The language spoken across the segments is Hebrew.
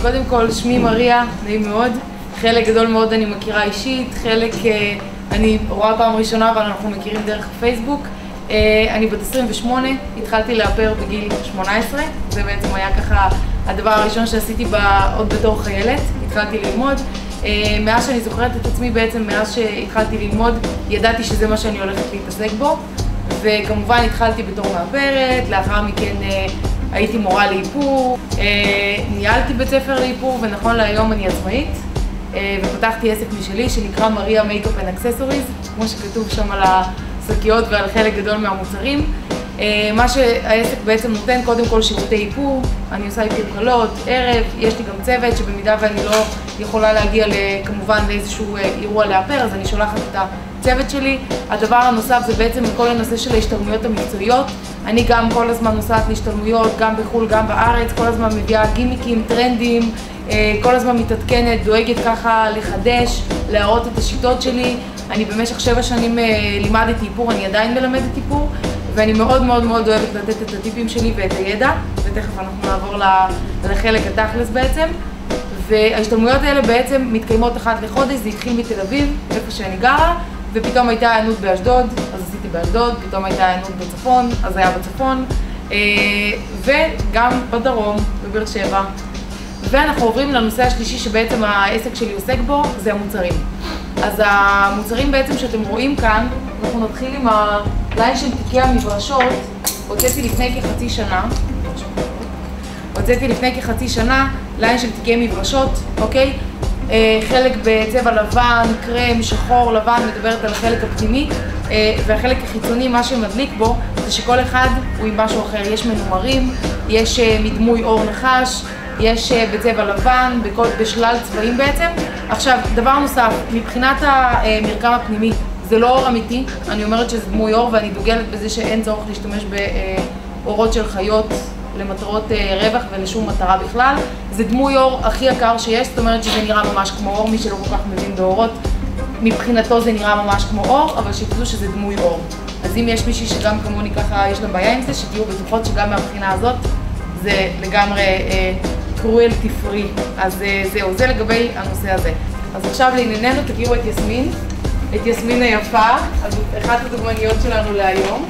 קודם כל, שמי מריה, נעים מאוד. חלק גדול מאוד אני מכירה אישית, חלק אני רואה פעם ראשונה אבל אנחנו מכירים דרך פייסבוק. אני בת 28, התחלתי לאפר בגיל 18, זה בעצם היה ככה הדבר הראשון שעשיתי עוד בתור חיילת, התחלתי ללמוד. מאז שאני זוכרת את עצמי בעצם, מאז שהתחלתי ללמוד, ידעתי שזה מה שאני הולכת להתעסק בו, וכמובן התחלתי בתור מאפרת, לאחר מכן הייתי מורה לאיפור, ניהלתי בית ספר לאיפור, ונכון להיום אני עצמאית, ופתחתי עסק משלי שנקרא מריה מייקאפ אנד אקססוריז, כמו שכתוב שם על השקיות ועל חלק גדול מהמוצרים. מה שהעסק בעצם נותן, קודם כל שירותי איפור, אני עושה איפור קלות, ערב, יש לי גם צוות שבמידה ואני לא יכולה להגיע כמובן לאיזשהו אירוע לאפר, אז אני שולחת את הצוות שלי. הדבר הנוסף זה בעצם כל הנושא של ההשתלמויות המקצועיות. אני גם כל הזמן נוסעת להשתלמויות, גם בחו"ל, גם בארץ, כל הזמן מביאה גימיקים, טרנדים, כל הזמן מתעדכנת, דואגת ככה לחדש, להראות את השיטות שלי. אני במשך 7 שנים לימדתי איפור, אני עדיין מלמדת איפור, ואני מאוד מאוד מאוד אוהבת לתת את הטיפים שלי ואת הידע, ותכף אנחנו נעבור לחלק התכלס בעצם. וההשתלמויות האלה בעצם מתקיימות אחת לחודש, זה התחיל מתל אביב, איפה שאני גרה, ופתאום הייתה הענות באשדוד, אז עשיתי באשדוד, פתאום הייתה הענות בצפון, אז זה היה בצפון, וגם בדרום, בבאר שבע. ואנחנו עוברים לנושא השלישי שבעצם העסק שלי עוסק בו, זה המוצרים. אז המוצרים בעצם שאתם רואים כאן, אנחנו נתחיל עם הליין של תיקי המברשות. הוצאתי לפני כחצי שנה ליין של תיקי מברשות, אוקיי? חלק בצבע לבן, קרם, שחור, לבן, מדברת על החלק הפנימי, והחלק החיצוני, מה שמדליק בו, זה שכל אחד הוא עם משהו אחר. יש מנומרים, יש מדמוי אור נחש, יש בצבע לבן, בשלל צבעים בעצם. עכשיו, דבר נוסף, מבחינת המרקם הפנימי, זה לא אור אמיתי, אני אומרת שזה דמוי אור, ואני דוגלת בזה שאין צורך להשתמש באורות של חיות למטרות רווח ולשום מטרה בכלל. זה דמוי אור הכי יקר שיש, זאת אומרת שזה נראה ממש כמו אור, מי שלא כל כך מבין באורות, מבחינתו זה נראה ממש כמו אור, אבל שתדעו שזה דמוי אור. אז אם יש מישהי שגם כמוני ככה יש לה בעיה עם זה, שתהיו בטוחות שגם מהבחינה הזאת זה לגמרי קרואלטי פרי. אז זהו, זה לגבי הנושא הזה. אז עכשיו לענייננו תכירו את יסמין, את יסמין היפה, אז אחת הדוגמניות שלנו להיום.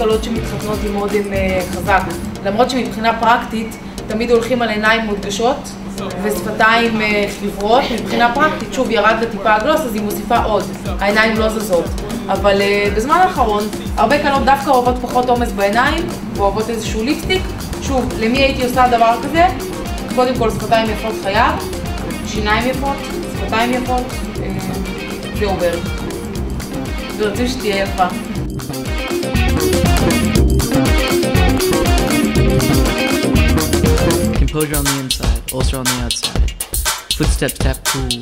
קלות שמתחתנות עם אודם חזק. למרות שמבחינה פרקטית תמיד הולכים על עיניים מודגשות ושפתיים חיוורות. מבחינה פרקטית, שוב, ירד לטיפה הגלוס, אז היא מוסיפה עוד. העיניים לא זזות. אבל בזמן האחרון, הרבה קלות דווקא אוהבות פחות עומס בעיניים, ואוהבות איזשהו ליפסטיק. שוב, למי הייתי עושה דבר כזה? קודם כל, שפתיים יפות חייב, שיניים יפות, שפתיים יפות, זה עובר. ורצו שתהיה יפה. Composure on the inside, ulcer on the outside. Footstep tap cool.